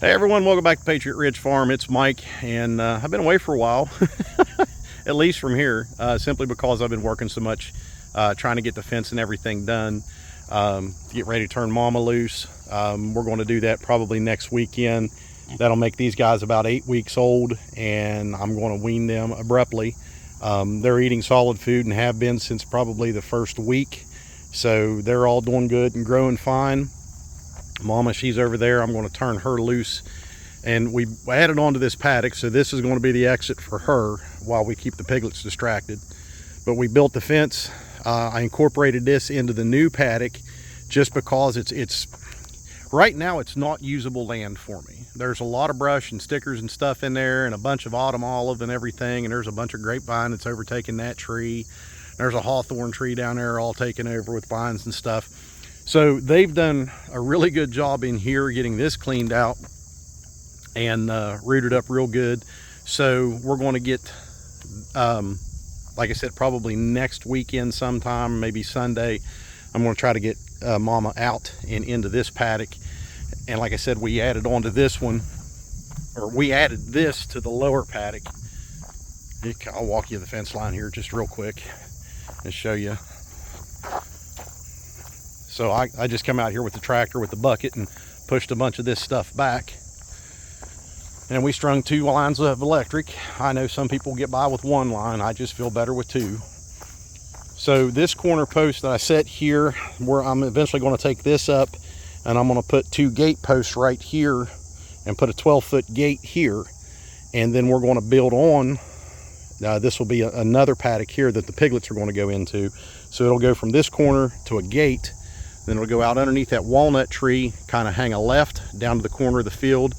Hey everyone, welcome back to Patriot Ridge Farm. It's Mike, and I've been away for a while, at least from here, simply because I've been working so much, trying to get the fence and everything done, to get ready to turn Mama loose. We're going to do that probably next weekend. That'll make these guys about 8 weeks old, and I'm going to wean them abruptly. They're eating solid food and have been since probably the first week, so they're all doing good and growing fine. Mama, she's over there. I'm going to turn her loose, and we added on to this paddock, so this is going to be the exit for her while we keep the piglets distracted. But we built the fence. I incorporated this into the new paddock just because it's right now it's not usable land for me. There's a lot of brush and stickers and stuff in there, and a bunch of autumn olive and everything, and there's a bunch of grapevine that's overtaken that tree. There's a hawthorn tree down there all taken over with vines and stuff. So they've done a really good job in here getting this cleaned out and rooted up real good. So we're going to get, like I said, probably next weekend sometime, maybe Sunday, I'm going to try to get Mama out and into this paddock. And like I said, we added on to this one, or we added this to the lower paddock. I'll walk you the fence line here just real quick and show you. So I just come out here with the tractor with the bucket and pushed a bunch of this stuff back. And we strung 2 lines of electric. I know some people get by with 1 line. I just feel better with 2. So this corner post that I set here, where I'm eventually going to take this up, and I'm going to put 2 gate posts right here and put a 12-foot gate here. And then we're going to build on. This will be another paddock here that the piglets are going to go into. So it'll go from this corner to a gate. Then it'll go out underneath that walnut tree, kind of hang a left down to the corner of the field,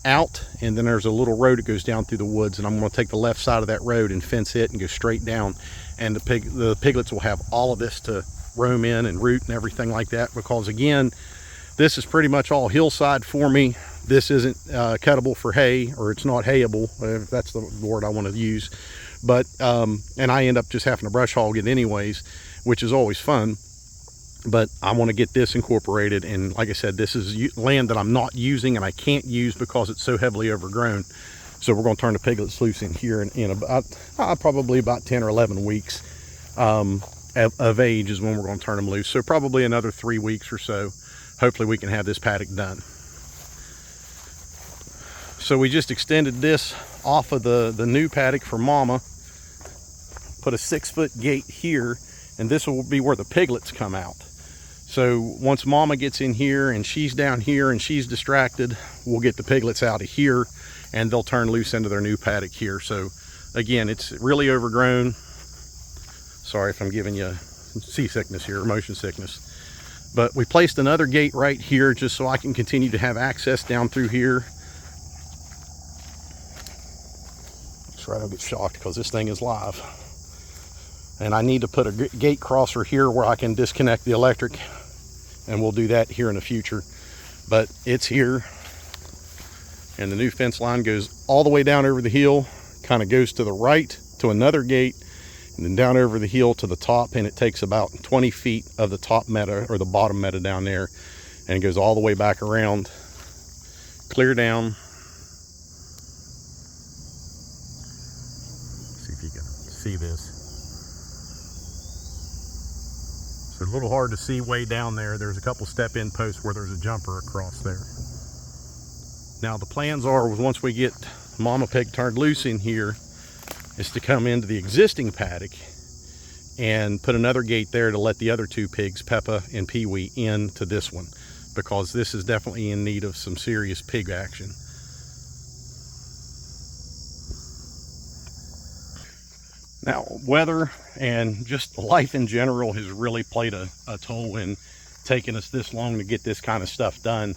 out, and then there's a little road that goes down through the woods, and I'm going to take the left side of that road and fence it and go straight down. And the piglets will have all of this to roam in and root and everything like that, because again, this is pretty much all hillside for me. This isn't cuttable for hay, or it's not hayable, if that's the word I want to use. But and I end up just having to brush hog it anyways, which is always fun. But I want to get this incorporated, and like I said, this is land that I'm not using and I can't use because it's so heavily overgrown. So we're going to turn the piglets loose in here in about probably about 10 or 11 weeks of age is when we're going to turn them loose. So probably another 3 weeks or so. Hopefully we can have this paddock done. So we just extended this off of the new paddock for Mama. Put a 6-foot gate here, and this will be where the piglets come out. So once Mama gets in here and she's down here and she's distracted, we'll get the piglets out of here and they'll turn loose into their new paddock here. So again, it's really overgrown. Sorry if I'm giving you seasickness here, or motion sickness. But we placed another gate right here just so I can continue to have access down through here. That's right, I don't get shocked because this thing is live. And I need to put a gate crosser here where I can disconnect the electric, and we'll do that here in the future. But it's here, and the new fence line goes all the way down over the hill, kind of goes to the right to another gate, and then down over the hill to the top, and it takes about 20 feet of the top meadow, or the bottom meadow down there, and it goes all the way back around, clear down. See if you can see this. It's a little hard to see way down there. There's a couple step-in posts where there's a jumper across there. Now the plans are, once we get Mama Pig turned loose in here, is to come into the existing paddock and put another gate there to let the other 2 pigs, Peppa and Pee-wee, into this one, because this is definitely in need of some serious pig action. Now, weather and just life in general has really played a toll in taking us this long to get this kind of stuff done.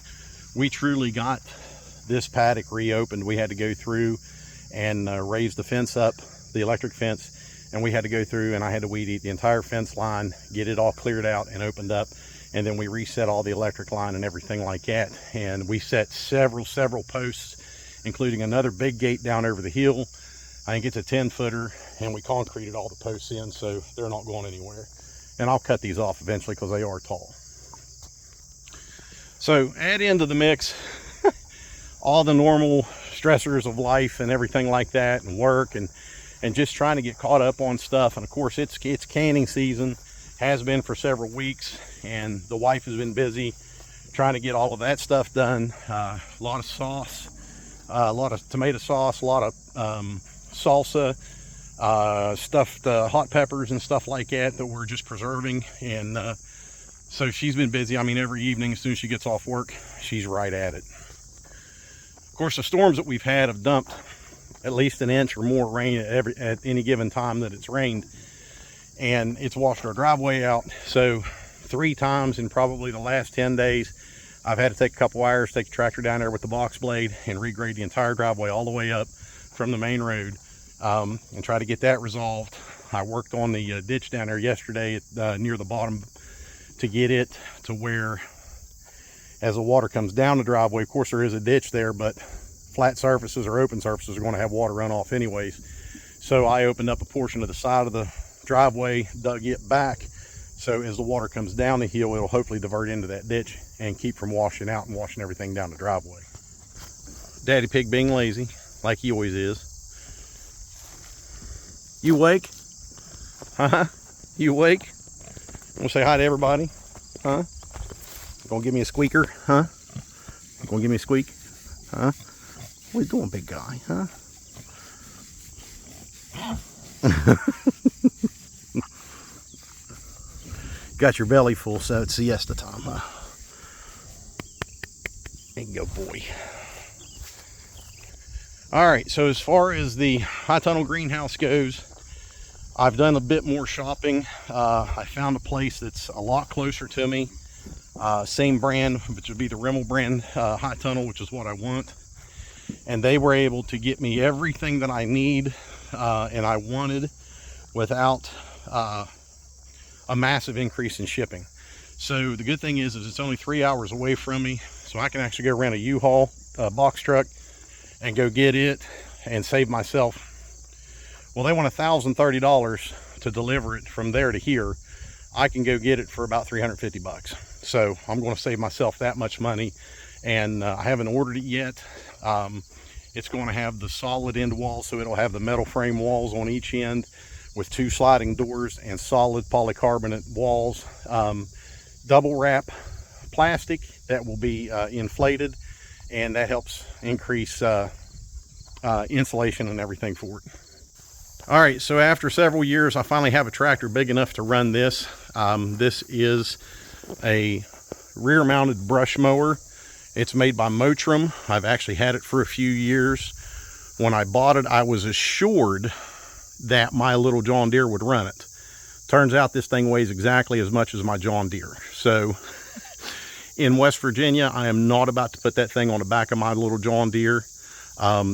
We truly got this paddock reopened. We had to go through and raise the fence up, the electric fence, and we had to go through and I had to weed eat the entire fence line, get it all cleared out and opened up, and then we reset all the electric line and everything like that. And we set several posts, including another big gate down over the hill. I think it's a 10-footer, and we concreted all the posts in, so they're not going anywhere. And I'll cut these off eventually because they are tall. So add into the mix all the normal stressors of life and everything like that, and work, and just trying to get caught up on stuff. And of course, it's canning season, has been for several weeks, and the wife has been busy trying to get all of that stuff done. A lot of sauce, a lot of tomato sauce, a lot of salsa, stuffed hot peppers and stuff like that we're just preserving. And so she's been busy. I mean, every evening as soon as she gets off work, she's right at it. Of course, the storms that we've had have dumped at least an inch or more rain at any given time that it's rained, and it's washed our driveway out. So 3 times in probably the last 10 days, I've had to take a couple wires, take the tractor down there with the box blade and regrade the entire driveway all the way up from the main road, and try to get that resolved. I worked on the ditch down there yesterday near the bottom to get it to where, as the water comes down the driveway, of course there is a ditch there, but flat surfaces or open surfaces are going to have water run off anyways. So I opened up a portion of the side of the driveway, dug it back, so as the water comes down the hill, it'll hopefully divert into that ditch and keep from washing out and washing everything down the driveway. Daddy Pig being lazy, like he always is. You awake? Huh? You awake? Want to say hi to everybody? Huh? You gonna give me a squeaker? Huh? You gonna give me a squeak? Huh? What are you doing, big guy? Huh? Got your belly full, so it's siesta time, huh? There you go, boy. All right, so as far as the high tunnel greenhouse goes, I've done a bit more shopping. I found a place that's a lot closer to me. Same brand, which would be the Rimmel brand high tunnel, which is what I want. And they were able to get me everything that I need and I wanted without a massive increase in shipping. So the good thing is it's only 3 hours away from me, so I can actually go rent a U-Haul box truck and go get it and save myself, well, they want $1,030 to deliver it from there to here. I can go get it for about 350 bucks. So I'm going to save myself that much money, and I haven't ordered it yet. It's going to have the solid end walls, so it'll have the metal frame walls on each end with 2 sliding doors and solid polycarbonate walls. Double wrap plastic that will be inflated, and that helps increase insulation and everything for it. All right, so after several years, I finally have a tractor big enough to run this. This is a rear mounted brush mower. It's made by Motrim. I've actually had it for a few years. When I bought it, I was assured that my little John Deere would run it. Turns out this thing weighs exactly as much as my John Deere. So in West Virginia, I am not about to put that thing on the back of my little John Deere.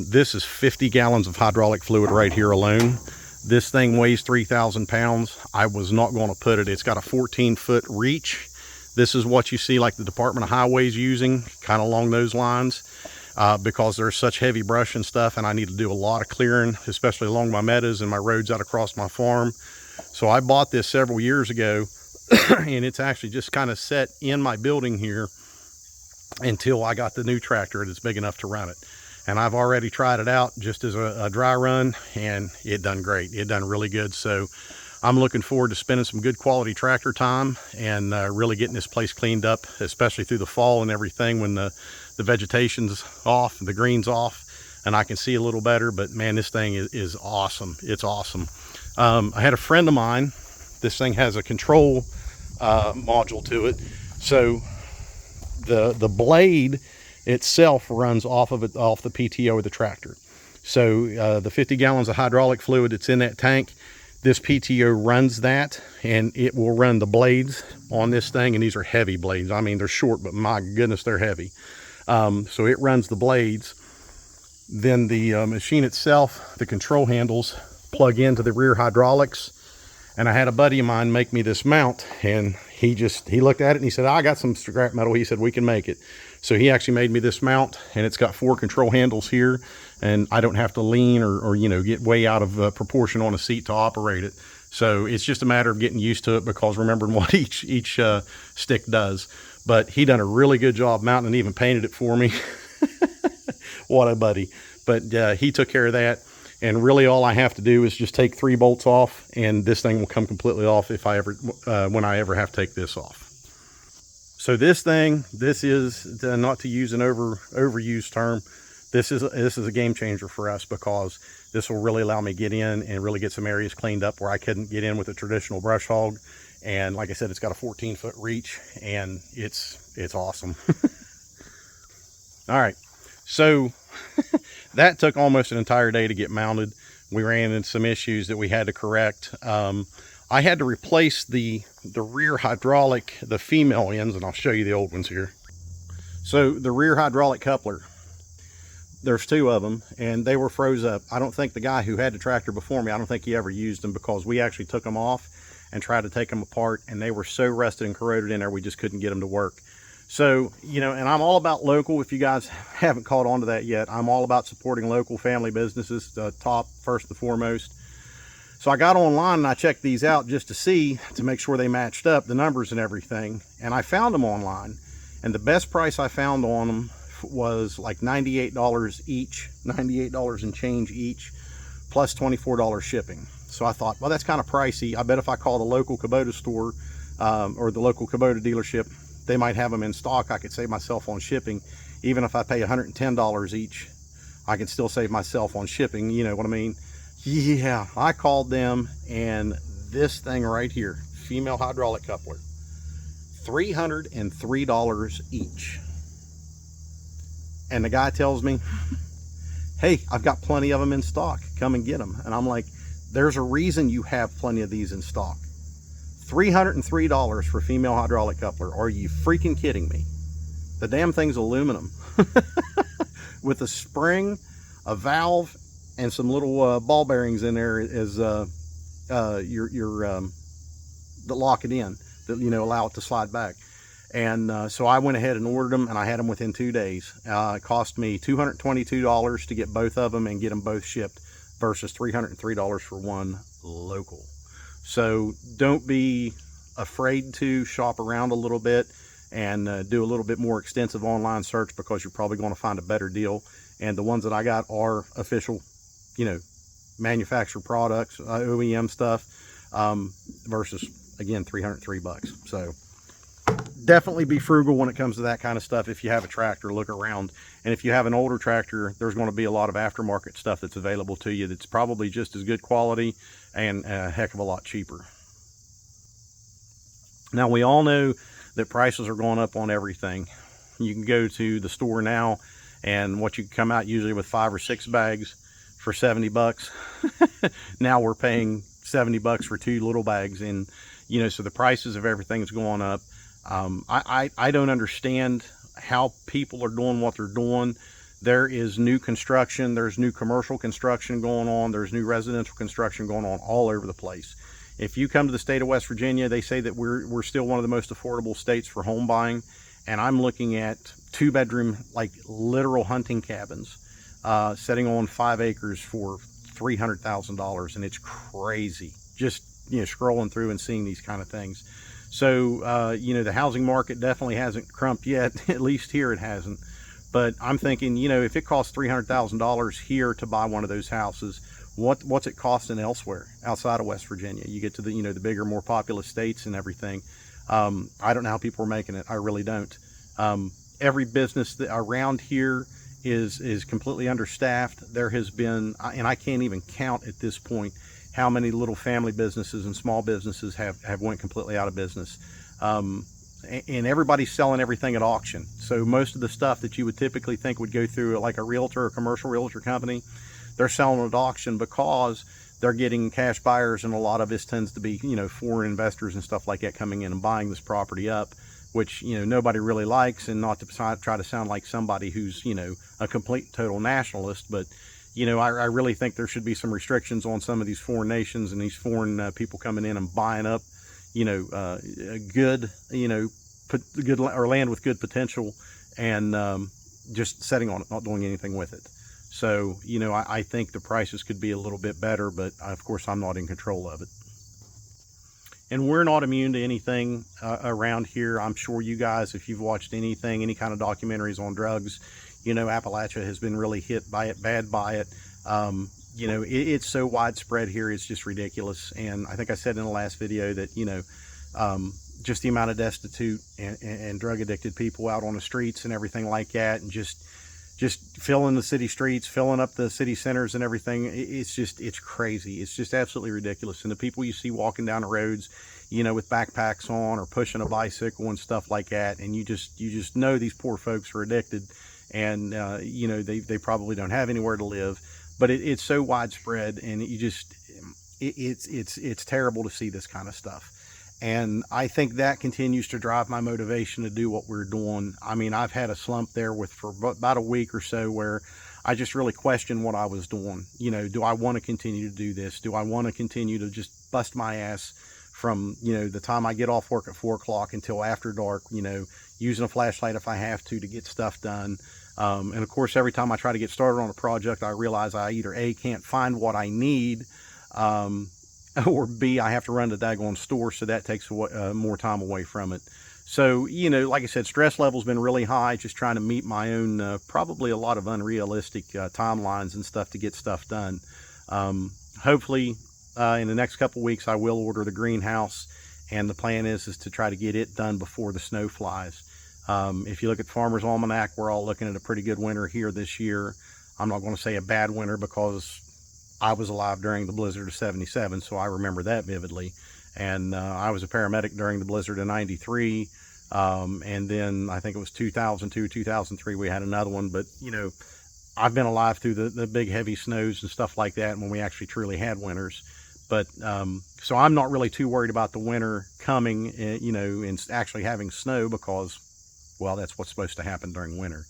This is 50 gallons of hydraulic fluid right here alone. This thing weighs 3,000 pounds. I was not going to put it. It's got a 14-foot reach. This is what you see like the Department of Highways using, kind of along those lines, because there's such heavy brush and stuff, and I need to do a lot of clearing, especially along my meadows and my roads out across my farm. So I bought this several years ago, and it's actually just kind of set in my building here until I got the new tractor that's big enough to run it. And I've already tried it out just as a dry run, and it done great. It done really good. So I'm looking forward to spending some good quality tractor time and really getting this place cleaned up, especially through the fall and everything when the vegetation's off, the green's off, and I can see a little better. But man, this thing is awesome. It's awesome. I had a friend of mine, this thing has a control module to it. So the blade itself runs off the PTO of the tractor. So the 50 gallons of hydraulic fluid that's in that tank, this PTO runs that, and it will run the blades on this thing. And these are heavy blades. I mean, they're short, but my goodness, they're heavy. So it runs the blades. Then the machine itself, the control handles plug into the rear hydraulics. And I had a buddy of mine make me this mount, and he looked at it and he said, I got some scrap metal. He said, we can make it. So he actually made me this mount, and it's got 4 control handles here, and I don't have to lean or get way out of proportion on a seat to operate it. So it's just a matter of getting used to it, because remembering what each stick does. But he done a really good job mounting, and even painted it for me. What a buddy. But he took care of that. And really all I have to do is just take 3 bolts off, and this thing will come completely off if I ever, when I ever have to take this off. So this thing, this is, not to use an overused term, this is a game changer for us, because this will really allow me to get in and really get some areas cleaned up where I couldn't get in with a traditional brush hog. And like I said, it's got a 14-foot reach, and it's awesome. All right, so that took almost an entire day to get mounted. We ran into some issues that we had to correct. I had to replace the rear hydraulic, the female ends, and I'll show you the old ones here. So the rear hydraulic coupler, there's 2 of them, and they were froze up. I don't think the guy who had the tractor before me, I don't think he ever used them, because we actually took them off and tried to take them apart, and they were so rusted and corroded in there, we just couldn't get them to work. So, you know, and I'm all about local. If you guys haven't caught on to that yet, I'm all about supporting local family businesses, top, first and foremost. So I got online and I checked these out just to make sure they matched up, the numbers and everything. And I found them online, and the best price I found on them was like $98 each, $98 and change each, plus $24 shipping. So I thought, well, that's kind of pricey. I bet if I call the local Kubota store or the local Kubota dealership, they might have them in stock. I could save myself on shipping. Even if I pay $110 each, I can still save myself on shipping. You know what I mean? Yeah, I called them, and this thing right here, female hydraulic coupler, $303 each. And the guy tells me, hey, I've got plenty of them in stock. Come and get them. And I'm like, there's a reason you have plenty of these in stock. $303 for female hydraulic coupler. Are you freaking kidding me? The damn thing's aluminum with a spring, a valve, and some little ball bearings in there as that lock it in, that, you know, allow it to slide back. And so I went ahead and ordered them, and I had them within 2 days. It cost me $222 to get both of them and get them both shipped, versus $303 for one local. So don't be afraid to shop around a little bit and do a little bit more extensive online search, because you're probably going to find a better deal. And the ones that I got are official, you know, manufacturer products, OEM stuff, versus, again, $303. So definitely be frugal when it comes to that kind of stuff. If you have a tractor, look around. And if you have an older tractor, there's going to be a lot of aftermarket stuff that's available to you that's probably just as good quality and a heck of a lot cheaper. Now, we all know that prices are going up on everything. You can go to the store now, and what you come out usually with 5 or 6 bags for 70 bucks. Now we're paying 70 bucks for 2 little bags. And, you know, so the prices of everything's going up. I don't understand how people are doing what they're doing. There is new construction, there's new commercial construction going on, there's new residential construction going on all over the place. If you come to the state of West Virginia, they say that we're still one of the most affordable states for home buying. And I'm looking at 2-bedroom, like literal hunting cabins, sitting on 5 acres for $300,000, and it's crazy. Just, you know, scrolling through and seeing these kind of things. So, you know, the housing market definitely hasn't crumped yet. At least here it hasn't. But I'm thinking, you know, if it costs $300,000 here to buy one of those houses, what's it costing elsewhere outside of West Virginia? You get to the, you know, the bigger, more populous states and everything. I don't know how people are making it. I really don't. Every business that around here is completely understaffed. There has been, and I can't even count at this point how many little family businesses and small businesses have went completely out of business. And everybody's selling everything at auction. So most of the stuff that you would typically think would go through like a realtor or commercial realtor company, they're selling at auction because they're getting cash buyers, and a lot of this tends to be, you know, foreign investors and stuff like that coming in and buying this property up, which, you know, nobody really likes. And not to try to sound like somebody who's, you know, a complete total nationalist, but, you know, I really think there should be some restrictions on some of these foreign nations and these foreign people coming in and buying up, you know, good, you know, good or land with good potential, and just setting on it, not doing anything with it. So, you know, I think the prices could be a little bit better, but of course I'm not in control of it. And we're not immune to anything around here. I'm sure you guys, if you've watched anything, any kind of documentaries on drugs, You know, Appalachia has been really hit by it, bad by it. You know, it's so widespread here, it's just ridiculous. And I think I said in the last video that, you know, just the amount of destitute and drug addicted people out on the streets and everything like that, and just filling the city streets, filling up the city centers and everything. It's crazy. It's just absolutely ridiculous. And the people you see walking down the roads, you know, with backpacks on or pushing a bicycle and stuff like that, and you just know these poor folks are addicted, and you know, they probably don't have anywhere to live. But it's so widespread, and it's terrible to see this kind of stuff. And I think that continues to drive my motivation to do what we're doing. I mean, I've had a slump there for about a week or so where I just really questioned what I was doing. You know, do I want to continue to do this? Do I want to continue to just bust my ass from, you know, the time I get off work at 4 o'clock until after dark, you know, using a flashlight if I have to get stuff done. And of course, every time I try to get started on a project, I realize I either A, can't find what I need, or B, I have to run to the daggone store, so that takes more time away from it. So, you know, like I said, stress level's been really high, just trying to meet my own, probably a lot of unrealistic timelines and stuff to get stuff done. Hopefully, in the next couple weeks, I will order the greenhouse, and the plan is to try to get it done before the snow flies. If you look at Farmer's Almanac, we're all looking at a pretty good winter here this year. I'm not going to say a bad winter because I was alive during the blizzard of 77, so I remember that vividly. And I was a paramedic during the blizzard of 93. And then I think it was 2002, 2003, we had another one. But, you know, I've been alive through the big heavy snows and stuff like that when we actually truly had winters. But so I'm not really too worried about the winter coming, you know, and actually having snow, because, well, that's what's supposed to happen during winter.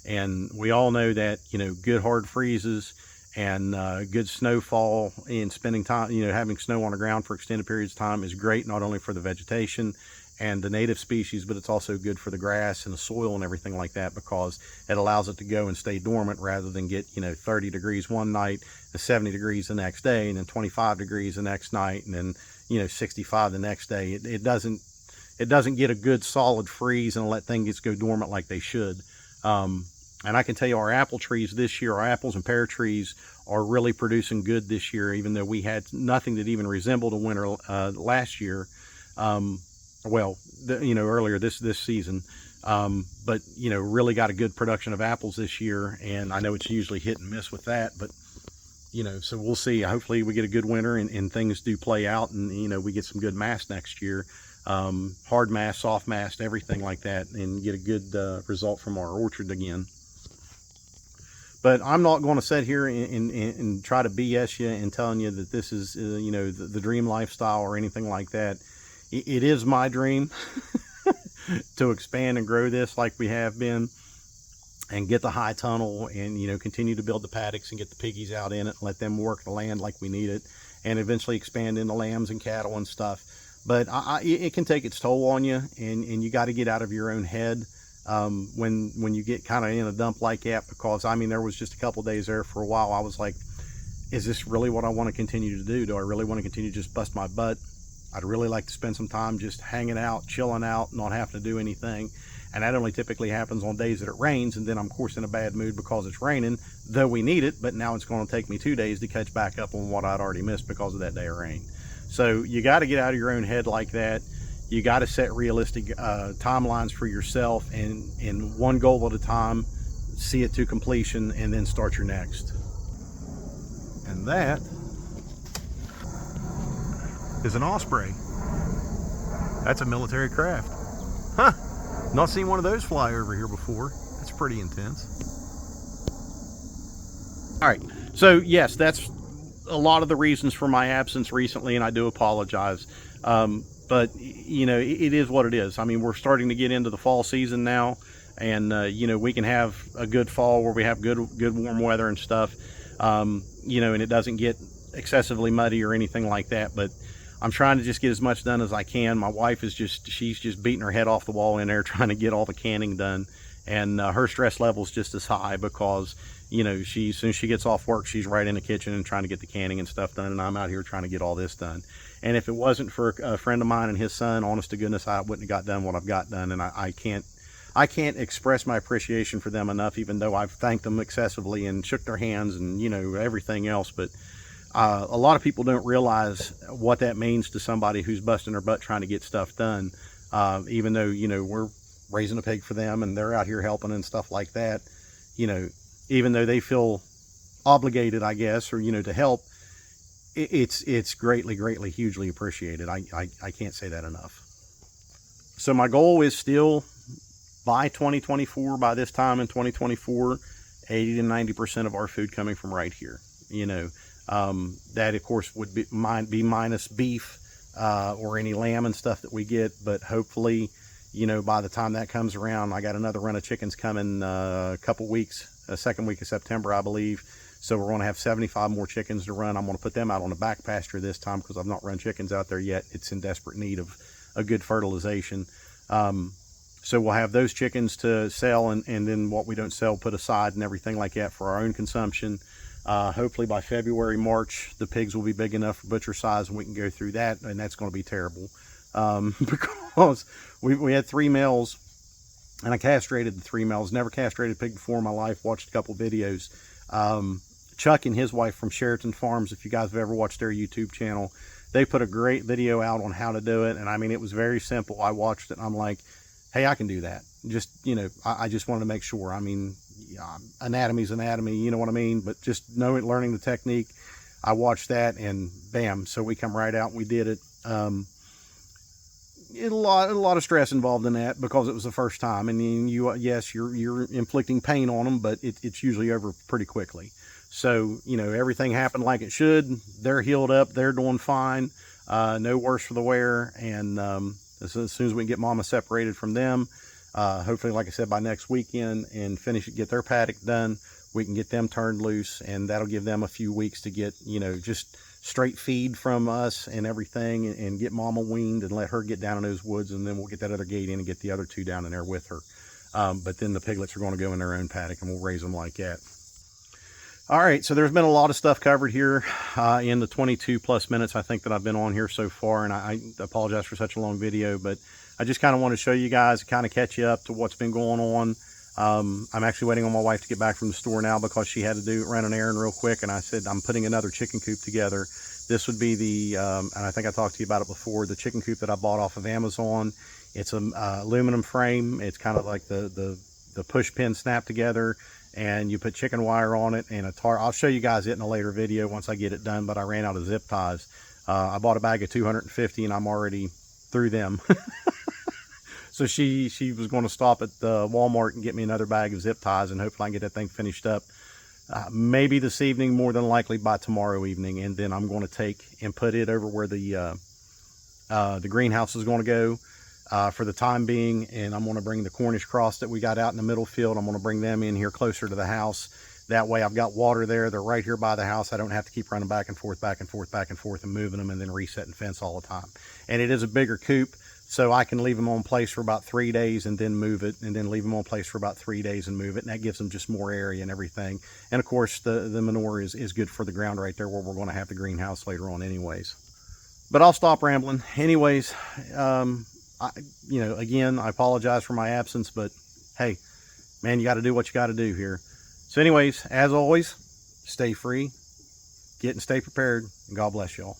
And we all know that, you know, good hard freezes and good snowfall and spending time, you know, having snow on the ground for extended periods of time is great, not only for the vegetation and the native species, but it's also good for the grass and the soil and everything like that, because it allows it to go and stay dormant rather than get, you know, 30 degrees one night and 70 degrees the next day, and then 25 degrees the next night, and then, you know, 65 the next day. It doesn't get a good solid freeze and let things go dormant like they should. And I can tell you, our apple trees this year, our apples and pear trees, are really producing good this year, even though we had nothing that even resembled a winter last year. Well, you know, earlier this season. But, you know, really got a good production of apples this year, and I know it's usually hit and miss with that, but, you know, so we'll see. Hopefully we get a good winter and things do play out, and, you know, we get some good mast next year. Hard mast, soft mast, everything like that, and get a good result from our orchard again. But I'm not going to sit here and try to BS you and telling you that this is, you know, the dream lifestyle or anything like that. It is my dream to expand and grow this like we have been, and get the high tunnel, and, you know, continue to build the paddocks and get the piggies out in it and let them work the land like we need it, and eventually expand into lambs and cattle and stuff. But it can take its toll on you, and you got to get out of your own head when you get kind of in a dump like that, because I mean, there was just a couple days there for a while I was like, is this really what I want to continue to do? Do I really want to continue to just bust my butt? I'd really like to spend some time just hanging out, chilling out, not having to do anything. And that only typically happens on days that it rains, and then I'm of course in a bad mood because it's raining, though we need it. But now it's going to take me 2 days to catch back up on what I'd already missed because of that day of rain. So you got to get out of your own head like that. You got to set realistic timelines for yourself, and one goal at a time, see it to completion, and then start your next. And that is an osprey. That's a military craft. Huh, not seen one of those fly over here before. That's pretty intense. All right, so yes, that's a lot of the reasons for my absence recently, and I do apologize. But, you know, it is what it is. I mean, we're starting to get into the fall season now, and, you know, we can have a good fall where we have good warm weather and stuff, you know, and it doesn't get excessively muddy or anything like that. But I'm trying to just get as much done as I can. My wife is she's just beating her head off the wall in there trying to get all the canning done. And her stress level is just as high because, you know, as soon as she gets off work, she's right in the kitchen and trying to get the canning and stuff done. And I'm out here trying to get all this done. And if it wasn't for a friend of mine and his son, honest to goodness, I wouldn't have got done what I've got done. And I can't I can't express my appreciation for them enough, even though I've thanked them excessively and shook their hands and, you know, everything else. But a lot of people don't realize what that means to somebody who's busting their butt trying to get stuff done. Even though, you know, we're raising a pig for them and they're out here helping and stuff like that, you know, even though they feel obligated, I guess, or, you know, to help, it's greatly, hugely appreciated. I can't say that enough. So my goal is still by 2024, by this time in 2024, 80 to 90% of our food coming from right here. You know, that of course would be minus beef or any lamb and stuff that we get, but hopefully, you know, by the time that comes around, I got another run of chickens coming a couple weeks, second week of September, I believe. So we're going to have 75 more chickens to run. I'm going to put them out on the back pasture this time because I've not run chickens out there yet. It's in desperate need of a good fertilization. So we'll have those chickens to sell, and then what we don't sell put aside and everything like that for our own consumption. Hopefully by February, March, the pigs will be big enough for butcher size and we can go through that, and that's going to be terrible. Because we had 3 males and I castrated the 3 males. Never castrated a pig before in my life. Watched a couple videos. Chuck and his wife from Sheraton Farms, if you guys have ever watched their YouTube channel, they put a great video out on how to do it. And I mean, it was very simple. I watched it and I'm like, hey, I can do that. Just, you know, I just wanted to make sure. I mean, anatomy's anatomy, you know what I mean? But just learning the technique, I watched that and bam. So we come right out and we did it. A lot of stress involved in that because it was the first time. And then you're inflicting pain on them, but it's usually over pretty quickly. So, you know, everything happened like it should. They're healed up. They're doing fine. No worse for the wear. And as soon as we can get mama separated from them, hopefully, like I said, by next weekend and get their paddock done, we can get them turned loose. And that'll give them a few weeks to get, you know, just straight feed from us and everything, and get mama weaned and let her get down in those woods. And then we'll get that other gate in and get the other 2 down in there with her. But then the piglets are going to go in their own paddock and we'll raise them like that. All right, so there's been a lot of stuff covered here in the 22 plus minutes I think that I've been on here so far, and I apologize for such a long video, but I just kind of want to show you guys, kind of catch you up to what's been going on. I'm actually waiting on my wife to get back from the store now because she had to run an errand real quick, and I said I'm putting another chicken coop together. This would be the, and I think I talked to you about it before, the chicken coop that I bought off of Amazon. It's an aluminum frame. It's kind of like the push pin snap together, and you put chicken wire on it and a tar. I'll show you guys it in a later video once I get it done, but I ran out of zip ties. I bought a bag of 250 and I'm already through them. So she was going to stop at Walmart and get me another bag of zip ties, and hopefully I can get that thing finished up maybe this evening, more than likely by tomorrow evening. And then I'm going to take and put it over where the greenhouse is going to go for the time being. And I'm going to bring the Cornish cross that we got out in the middle field, I'm going to bring them in here closer to the house. That way I've got water there. They're right here by the house. I don't have to keep running back and forth and moving them and then resetting fence all the time. And it is a bigger coop, so I can leave them on place for about 3 days and then move it, and then leave them on place for about 3 days and move it. And that gives them just more area and everything. And of course, the manure is good for the ground right there where we're going to have the greenhouse later on anyways. But I'll stop rambling. Anyways, again, I apologize for my absence, but hey, man, you got to do what you got to do here. So anyways, as always, stay free, get and stay prepared, and God bless y'all.